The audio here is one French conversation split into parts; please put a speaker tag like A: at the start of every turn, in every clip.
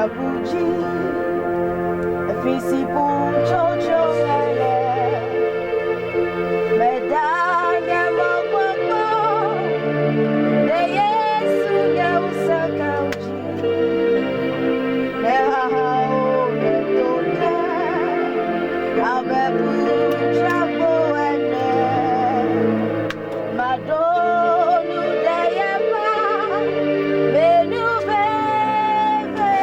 A: Abuji, Fisi Pucho Medanya Mokoko, De Yesu Yausakauji, Nehao Netoke, Abebu Chapo Ene, Madonu Dayema, Benu Bebe,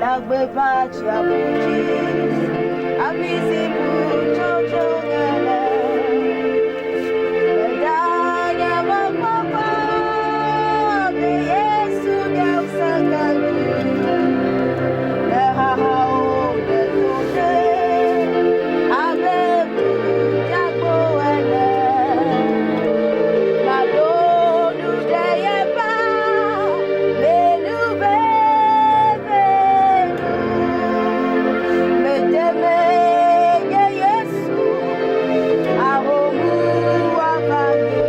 A: Lagbe Pachi Abuji, Abisi Pucho Chogele, Medanya Mokoko, De Yesu Yausakauji, Nehao Netoke, Abebu Chapo Ene, Madonu Dayema, Benu Bebe, Medeme Yesu, Ahomu Avani,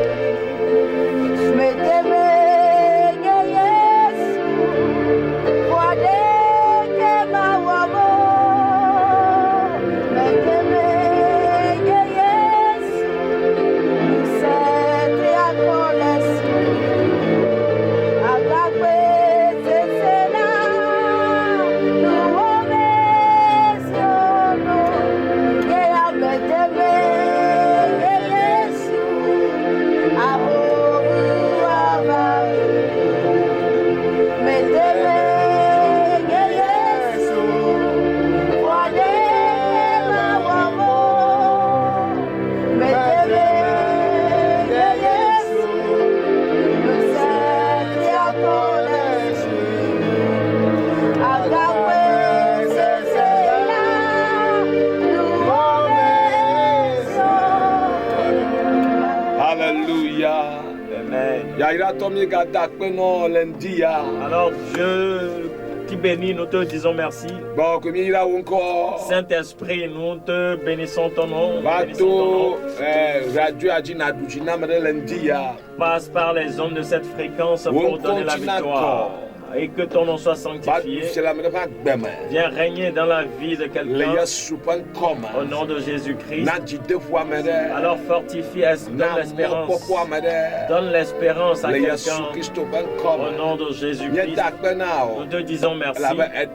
A: Medeme Yesu, Wadeke Mawamo, Medeme Yesu, Sete Akolesi, Agagbe Sesela, Nuome Siono, Yea Medeme Yesu, Ahomu Avani, Medeme Yesu, Wadeke Mawamo, Medeme Yesu, Sete Akolesi, Agagbe Sesela, Nuome Siono.
B: Hallelujah.
C: Amen.
B: Yaira Tomi Gada Peno Lendia.
C: Alors Dieu qui bénit, nous te disons merci.
B: Bon, comme il a encore.
C: Saint-Esprit, nous te bénissons ton nom. Bénissons ton nom.
B: Bateau, Radio Adina Dujina Made Lendia.
C: Passe par les hommes de cette fréquence pour donner la victoire. Et que ton nom soit sanctifié.
B: C'est la même Bema.
C: Viens régner dans la vie de quelqu'un.
B: Les Supan Koma.
C: Au nom de Jésus-Christ.
B: Nadji deux fois Mede.
C: Alors fortifie, donne l'espérance.
B: Pourquoi Mede?
C: Donne l'espérance à
B: Les
C: quelqu'un.
B: Christo Ben
C: Au
B: Koma.
C: nom de Jésus-Christ. Nous te disons merci.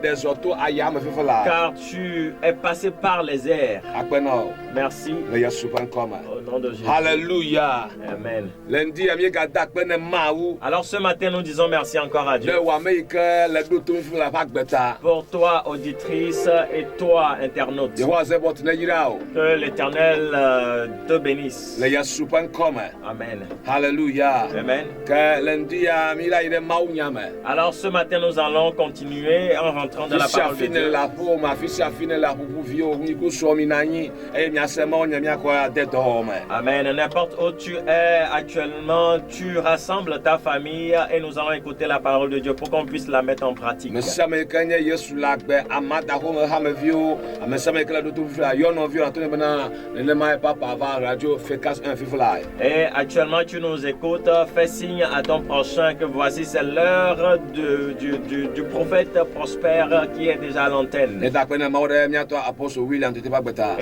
B: Des autos Ayam Fifala.
C: Car tu es passé par les airs.
B: Akbeno.
C: Merci.
B: Les Supan Koma.
C: Au nom de Jésus.
B: Hallelujah.
C: Amen.
B: Lundi, Ami Gada Pene Maou.
C: Alors ce matin, nous disons merci encore à Dieu.
B: Le Wameke, le Doutou Fila Pakbeta.
C: Pour toi, auditrice, et toi, internaute.
B: Je vois ce bot Nejirao.
C: Que l'Éternel te bénisse.
B: Les Supan Koma.
C: Amen.
B: Hallelujah.
C: Amen.
B: Que lundi, Ami la ide Maou Nyame.
C: Alors ce matin, nous allons continuer en rentrant dans la parole de Dieu.
B: La peau, ma fille affine la pour vio, Nico Sominani, et Miasemo, Nyamia Koya Dedome.
C: Amen. N'importe où tu es actuellement, tu rassembles ta famille et nous allons écouter la parole de Dieu pour qu'on puisse la mettre en pratique.
B: Monsieur Américain, Yesu Lagbe, Amada Home Hamevio, Américain de tout Yono Vio, Antonio Bena, le Maï Papa avant Radio Fécas 1 Fifly.
C: Et actuellement, tu nous écoutes, fais signe à ton prochain que voici c'est l'heure du prophète prospère qui est déjà à l'antenne. Et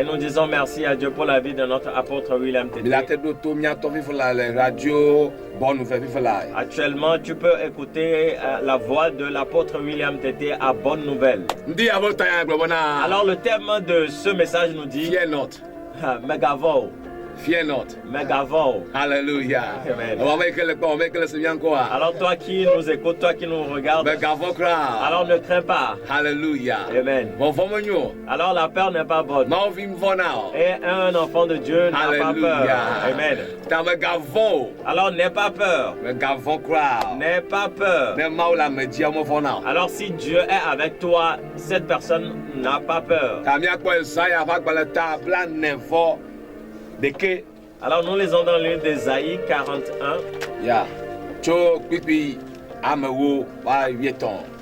C: nous disons merci à Dieu pour la vie de notre apôtre William Tété. Actuellement, tu peux écouter la voix de l'apôtre William Tété à Bonne Nouvelle. Alors le thème de ce message nous dit Megavo.
B: Fear not.
C: Megavo.
B: Hallelujah.
C: Amen.
B: Alors
C: toi qui nous écoutes, toi qui nous regardes, alors ne crains pas.
B: Hallelujah.
C: Amen. Alors la peur n'est pas bonne. Et un enfant de Dieu n'a pas peur. Amen. Alors n'aie pas peur. N'aie pas peur. Alors si Dieu est avec toi, cette personne n'a pas peur. Alors nous lisons dans le livre d'Ésaïe 41.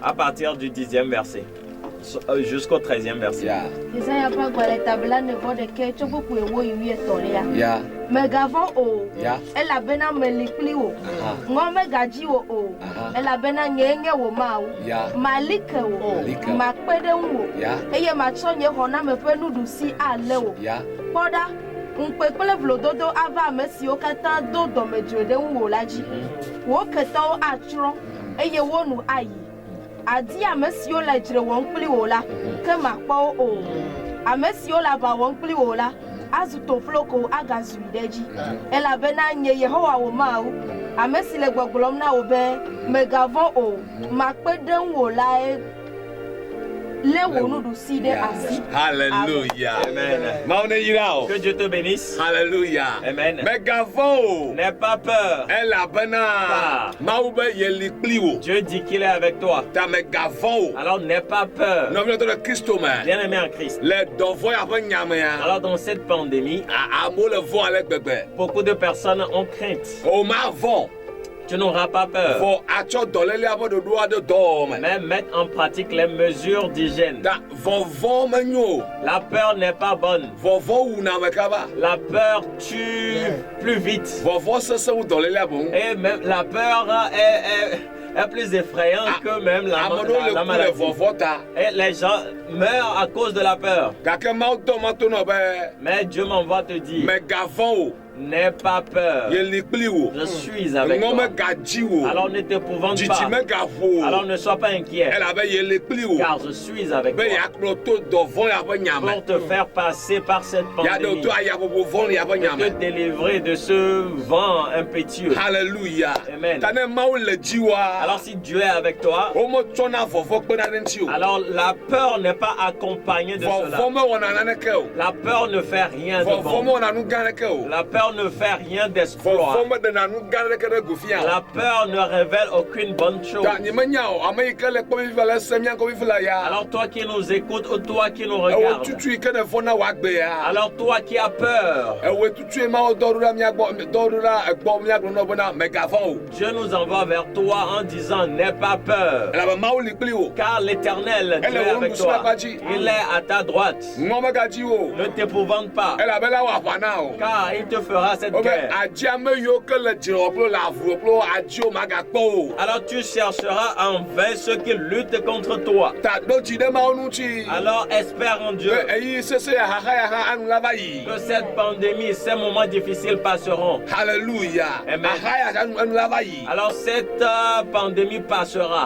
C: À partir du 10e verset jusqu'au 13e verset.
A: Megavon o.
B: Yeah.
A: Ela bena melikli o. Ngome gaji o. Ela bena nyenye wo ma o.
B: Yeah.
A: Malike o. Makpede wo.
B: Yeah.
A: Eye machonye hona mepe nudusi ale o.
B: Yeah.
A: Poda nkpekpele vlododo ava mesi o kata do domedrede wo laji. Wo keta o atro. Eye wonu ayi. Adi amesi o la jire won kpli wo la. Ke makpo o. Amesi o la ba won kpli wo la. Azuto floko agazu ideji. Ela bena nye Yehowa wo ma o. Amesi le gbogbolo na obe megavon o. Makpeden wo la e le wonu du si de asi.
B: Hallelujah.
C: Amen.
B: Que
C: Dieu te bénisse.
B: Hallelujah.
C: Amen.
B: Megavon.
C: N'aie pas peur.
B: Ela bena. Maube yelikli wo.
C: Dieu dit qu'il est avec toi.
B: Ta megavon.
C: Alors n'aie pas peur.
B: Non, de Christo man.
C: Bien-aimé en Christ.
B: Les donvoy après nyame ya.
C: Alors dans cette pandémie,
B: amo le vent avec bébé.
C: beaucoup de personnes ont crainte.
B: O ma vent.
C: Tu n'auras pas peur.
B: Faut acho dolele abo de doa de dorme.
C: Mais mettre en pratique les mesures d'hygiène.
B: Da vovon menyo.
C: La peur n'est pas bonne.
B: Vovon una mekaba.
C: La peur tue plus vite.
B: Vovon se ou dolele abo.
C: Et même la peur est plus effrayante que même la maladie. Et les gens meurent à cause de la peur. Mais Dieu m'envoie te dire, n'aie pas peur. Je suis avec toi. Alors ne t'épouvante pas. Alors ne sois pas inquiet. Car je suis avec toi. Pour te faire passer par cette pandémie. Te délivrer de ce vent impétueux.
B: Alléluia.
C: Amen. Alors si Dieu est avec toi, alors la peur n'est pas accompagnée de cela. La peur ne fait rien de bon. La peur ne fait rien d'exploit. La peur ne révèle aucune bonne chose. Alors toi qui nous écoutes ou toi qui nous regardes, alors toi qui as peur, Dieu nous envoie vers toi en disant n'aie pas peur, car l'Éternel Dieu est avec toi. Il est à ta droite. Ne t'épouvante pas, car il te fera cette guerre. Alors tu chercheras en vain ceux qui luttent contre toi. Alors espère en Dieu que cette pandémie, ces moments difficiles passeront.
B: Alléluia.
C: Amen. Alors cette pandémie passera.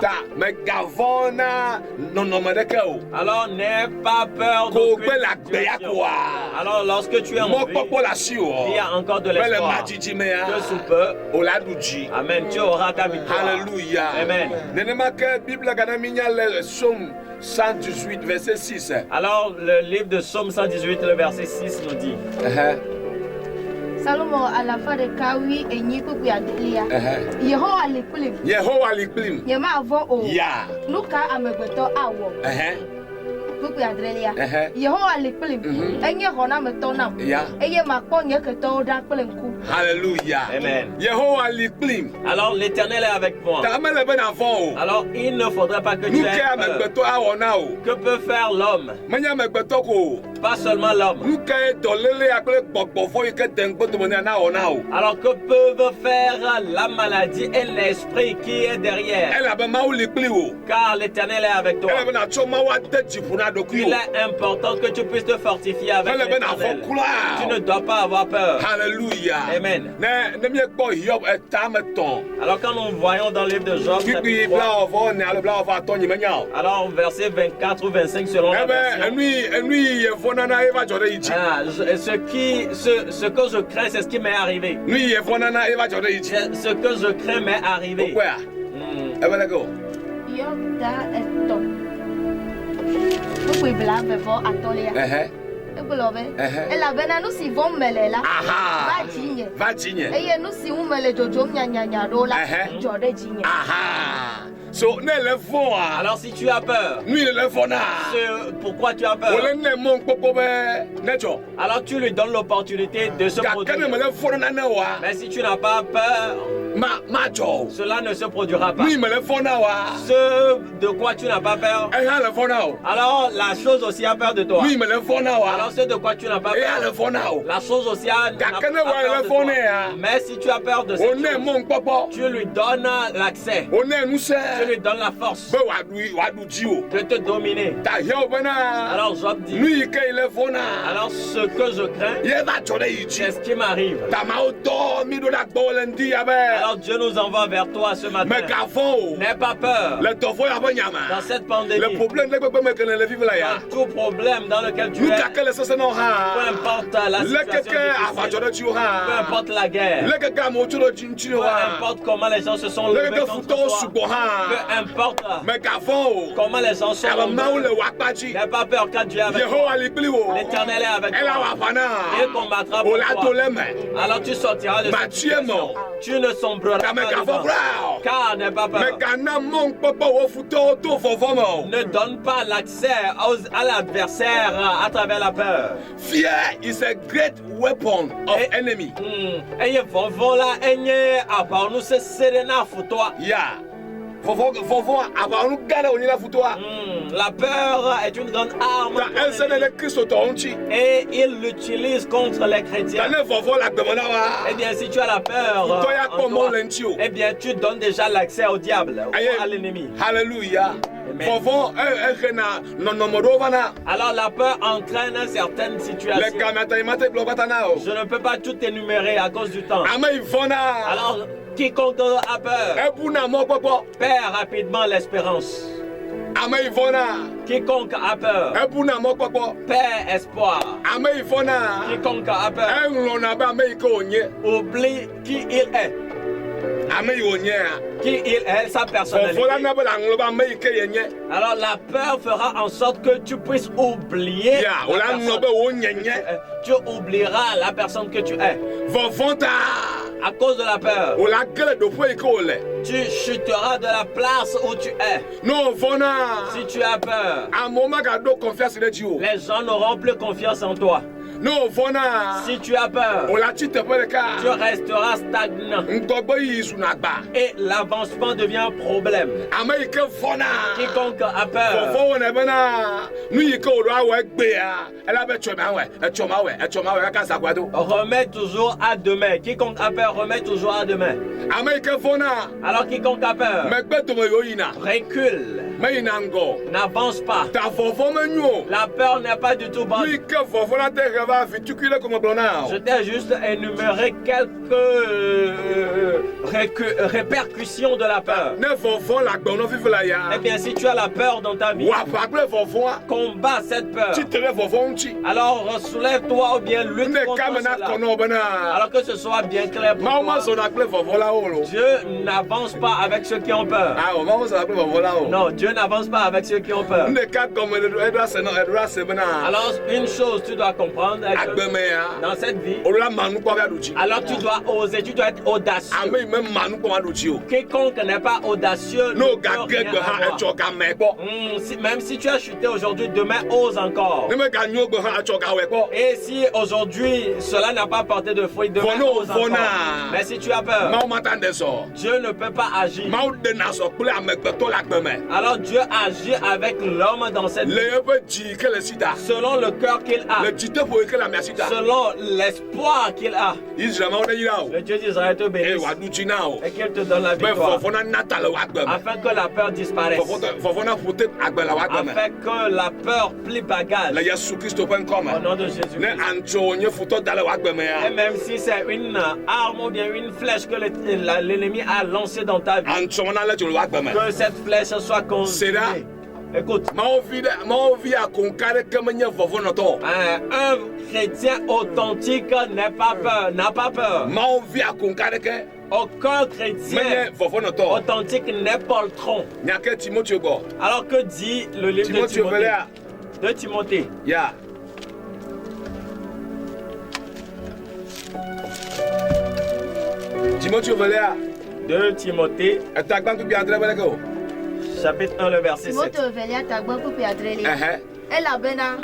C: Alors n'aie pas peur d'aucune situation. Alors lorsque tu es en vie, il y a encore de l'espoir. Que sous peu, amen, tu auras ta victoire.
B: Alléluia.
C: Amen.
B: Somme 118, verset 6.
C: Alors le livre de Somme 118, le verset 6 nous dit.
A: Salomon à la fin de Kawi et Nikuku Adelia. Yehowa liklim.
B: Yehowa liklim.
A: Yema avon o.
B: Ya.
A: Nuka amebeto awo. Kuku Adelia. Yehowa liklim. Enye hona metonam.
B: Ya.
A: Eye makonye keto da kpelenku.
B: Alléluia.
C: Amen.
B: Yehowa liklim.
C: Alors l'Éternel est avec moi. Alors il ne faudrait pas que tu aies peur. Que peut faire l'homme? Pas seulement l'homme. Alors que peuvent faire la maladie et l'esprit qui est derrière? Car l'Éternel est avec toi. Il est important que tu puisses te fortifier avec l'Éternel. Tu ne dois pas avoir peur.
B: Alléluia.
C: Amen. Alors quand nous voyons dans le livre de Job, alors verset 24 ou 25 selon la version, ce que je crains, c'est ce qui m'est arrivé. Ce que je crains m'est arrivé.
A: Ela bena no si vom melela. Va jinye. Eye no si umele jojo nya do la jode jinye.
B: So ne le font.
C: Alors si tu as peur,
B: Lui le font.
C: pourquoi tu as peur? Alors tu lui donnes l'opportunité de se produire. Mais si tu n'as pas peur, cela ne se produira pas. Ce de quoi tu n'as pas peur, alors la chose aussi a peur de toi. Alors ce de quoi tu n'as pas peur, la chose aussi a peur de toi. Mais si tu as peur de cette chose, tu lui donnes l'accès. Tu lui donnes la force de te dominer. Alors Job dit, alors ce que je crains, c'est ce qui m'arrive. Alors Dieu nous envoie vers toi ce matin. N'aie pas peur. Dans cette pandémie,
B: le problème
C: dans tout problème dans lequel tu es, peu importe la situation, peu importe la guerre, peu importe comment les gens se sont levés contre toi, peu importe comment les gens sont levés, n'aie pas peur quand Dieu est avec toi. L'Éternel est avec toi. Il combattra pour toi. Alors tu sortiras de cette situation. Tu ne sombreras pas dedans. Car n'aie pas peur. Ne donne pas l'accès à l'adversaire à travers la peur.
B: Fear is a great weapon of enemy. Yeah.
C: La peur est une grande arme et il l'utilise contre les chrétiens. Eh bien, si tu as la peur en toi, eh bien, tu donnes déjà l'accès au diable, à l'ennemi.
B: Alléluia.
C: Alors la peur entraîne certaines situations. Je ne peux pas tout énumérer à cause du temps. Alors quiconque a peur perd rapidement l'espérance. Quiconque a peur perd espoir. Quiconque a peur oublie qui il est. Qui il est, sa personnalité. Alors la peur fera en sorte que tu puisses oublier tu oublieras la personne que tu es. À cause de la peur, tu chuteras de la place où tu es. Si tu as peur, les gens n'auront plus confiance en toi. Si tu as peur, tu resteras stagnant et l'avancement devient un problème. Quiconque a peur remet toujours à demain. Quiconque a peur remet toujours à demain. Alors quiconque a peur recule, n'avance pas. La peur n'est pas du tout bonne. Je t'ai juste énuméré quelques répercussions de la peur. Eh bien, si tu as la peur dans ta vie, combat cette peur. Alors soulève-toi ou bien lutte contre cela. Alors que ce soit bien clair pour toi. Dieu n'avance pas avec ceux qui ont peur. Non, Dieu n'avance pas avec ceux qui ont peur. Alors une chose tu dois comprendre est que dans cette vie, alors tu dois oser, tu dois être audacieux. Quiconque n'est pas audacieux ne peut rien avoir. Même si tu as chuté aujourd'hui, demain ose encore. Et si aujourd'hui cela n'a pas porté de fruits, demain ose encore. Mais si tu as peur, Dieu ne peut pas agir. Alors Dieu agit avec l'homme dans cette vie selon le cœur qu'il a, selon l'espoir qu'il a. Le Dieu d'Israël te bénisse et qu'il te donne la victoire, afin que la peur disparaisse, afin que la peur plie bagage au nom de Jésus. Et même si c'est une arme ou bien une flèche que l'ennemi a lancée dans ta vie, que cette flèche soit consumée. Écoute, un chrétien authentique n'a pas peur. Aucun chrétien authentique n'est poltron. Alors que dit le livre de Timothée? De Timothée. De Timothée. chapitre 1, le verset 7.
B: Elabena.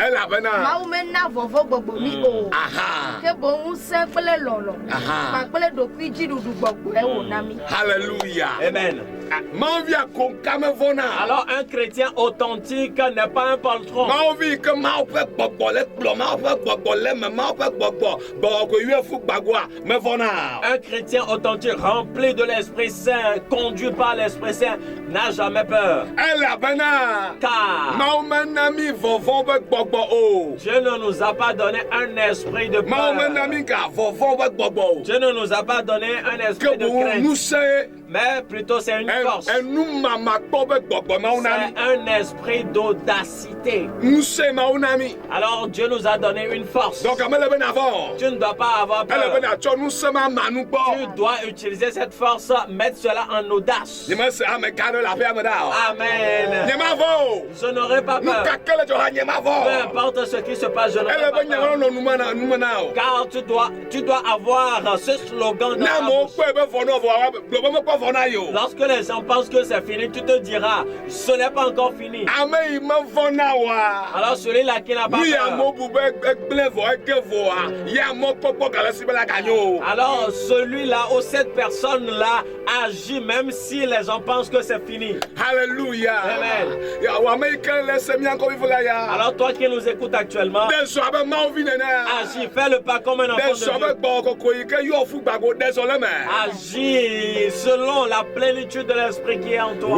B: Hallelujah.
C: Amen. Alors un chrétien authentique n'est pas un poltron. Un chrétien authentique rempli de l'Esprit Saint, conduit par l'Esprit Saint, n'a jamais peur. Car Dieu ne nous a pas donné un esprit de peur. Dieu ne nous a pas donné un esprit de crainte. Mais plutôt c'est une force. C'est un esprit d'audacité. Alors Dieu nous a donné une force. Tu ne dois pas avoir peur. Tu dois utiliser cette force, mettre cela en audace. Amen. Je n'aurai pas peur. Peu importe ce qui se passe, je n'aurai pas peur. Car tu dois avoir ce slogan dans ta bouche. Lorsque les gens pensent que c'est fini, tu te diras, ce n'est pas encore fini. Alors celui-là qui n'a pas peur. Alors celui-là ou cette personne-là agit même si les gens pensent que c'est fini.
B: Alléluia.
C: Amen. Alors toi qui nous écoutes actuellement, agis, fais le pas comme un enfant de Dieu. Agis selon la plénitude de l'esprit qui est en toi.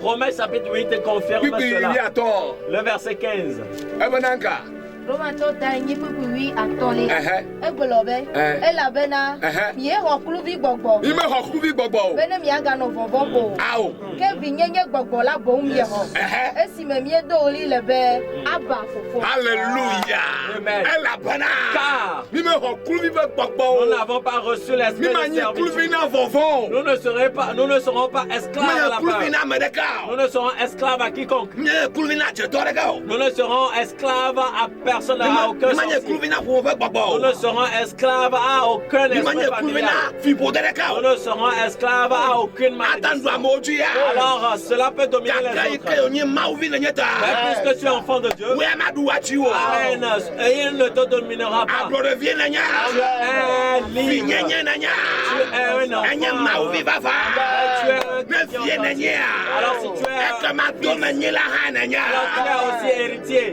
C: Romains chapitre 8 confirme cela. Le verset 15.
B: Alléluia.
C: Car nous n'avons pas reçu l'esprit de servitude. Nous ne serons pas esclaves à la peur. Nous ne serons esclaves à quiconque. Nous ne serons esclaves à personne, à aucun sorcier. Nous ne serons esclaves à aucun esprit familial. Nous ne serons esclaves à aucune malédiction. Alors cela peut dominer les autres. Mais puisque tu es enfant de Dieu, Amen, et il ne te dominera pas. Tu es libre. Tu es un enfant. Tu es un chrétien. Alors si tu es un fils, alors tu es aussi héritier.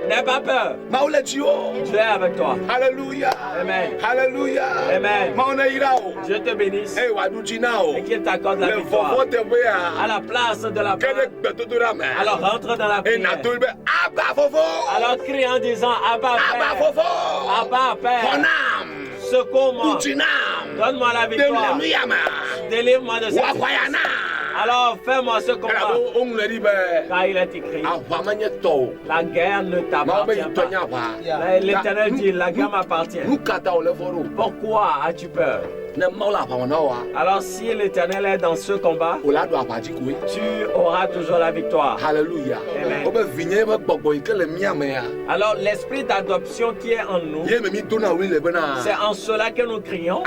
C: N'aie pas peur. Dieu est avec toi.
B: Alléluia.
C: Amen.
B: Alléluia.
C: Amen. Dieu te bénisse et qu'il t'accorde la victoire à la place de la peur. Alors rentre dans la prière. Alors crie en disant Abba Père. Abba Père. Secours-moi. Donne-moi la victoire. Délivre-moi de cette situation. Alors fais-moi ce combat. Car il est écrit, la guerre ne t'appartient pas. L'Éternel dit, la guerre m'appartient. Pourquoi as-tu peur? Alors si l'Éternel est dans ce combat, tu auras toujours la victoire.
B: Alléluia.
C: Alors l'esprit d'adoption qui est en nous, c'est en cela que nous crions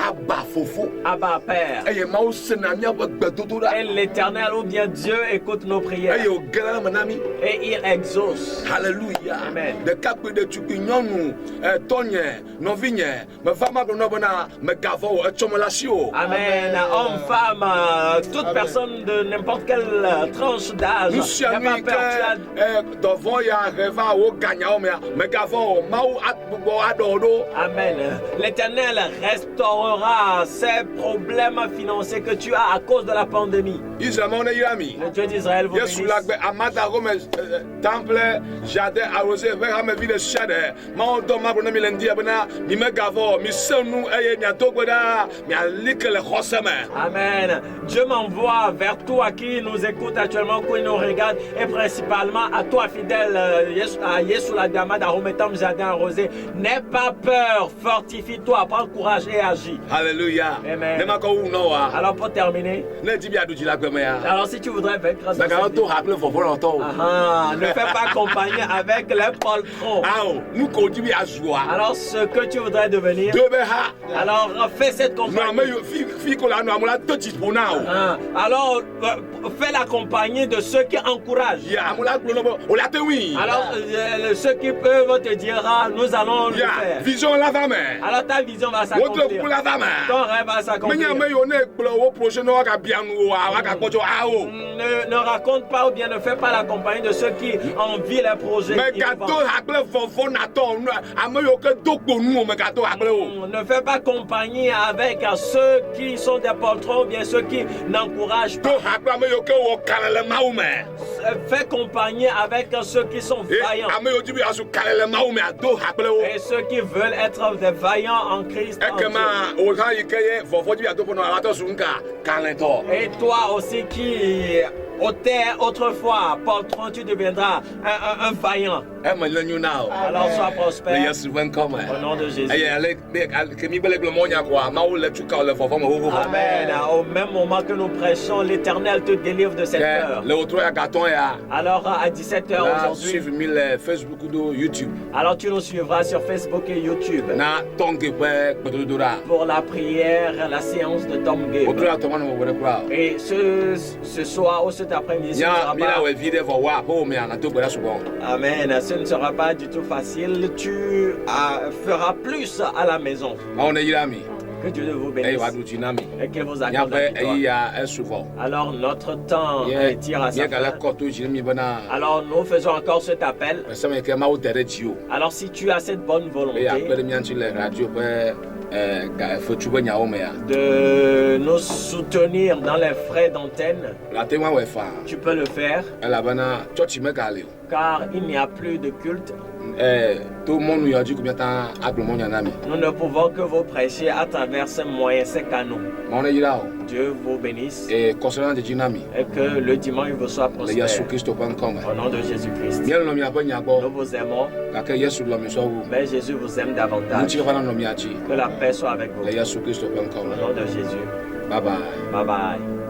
C: Abba Père. Et l'Éternel ou bien Dieu écoute nos prières. Et il exauce.
B: Alléluia.
C: Amen. Amen. Homme, femme, toute personne de n'importe quelle tranche d'âge. Amen. L'Éternel restaurera ces problèmes financiers que tu as à cause de la pandémie. Le Dieu d'Israël vous bénisse.
B: Temple, jardin arrosé,
C: Amen. Dieu m'envoie vers toi qui nous écoute actuellement, qui nous regarde, et principalement à toi fidèle, à Yesu la Gamada, Rometam Jardin arrosé. N'aie pas peur, fortifie-toi, prends courage et agis.
B: Alléluia.
C: Amen. Alors pour terminer, alors si tu voudrais vaincre ce ne fais pas compagnie avec les poltrons. Alors ce que tu voudrais devenir, alors fais cette compagnie Alors, fais la compagnie de ceux qui encouragent. Alors, ceux qui peuvent te dire, nous allons le faire. Alors, ta vision va s'accomplir. Ton rêve va s'accomplir. Ne raconte pas ou bien ne fais pas la compagnie de ceux qui envient les projets. Ne fais pas compagnie avec ceux qui sont des poltrons ou bien ceux qui n'encouragent pas. Fais compagnie avec ceux qui sont vaillants. Et ceux qui veulent être des vaillants en Christ. Et toi aussi qui autrefois, poltron, tu deviendras un vaillant. Alors sois prospère. Au nom de Jésus. Amen. Au même moment que nous prêchons, l'Éternel te délivre de cette peur. Alors à 17h aujourd'hui, alors tu nous suivras sur Facebook et YouTube pour la prière, la séance de Tom Gabe. Et ce soir ou cet après-midi, amen, ce ne sera pas du tout facile. Tu feras plus à la maison. Que Dieu vous bénisse et que vous accorde la victoire. Alors notre temps tire à sa fin. Alors nous faisons encore cet appel. Alors si tu as cette bonne volonté de nous soutenir dans les frais d'antenne, tu peux le faire. Car il n'y a plus de culte. Nous ne pouvons que vous prêcher à travers ces moyens, ces canaux. Dieu vous bénisse et que le dimanche vous soit prospère. Au nom de Jésus-Christ. Nous vous aimons, mais Jésus vous aime davantage. Que la paix soit avec vous. Au nom de Jésus.
B: Bye bye.
C: Bye bye.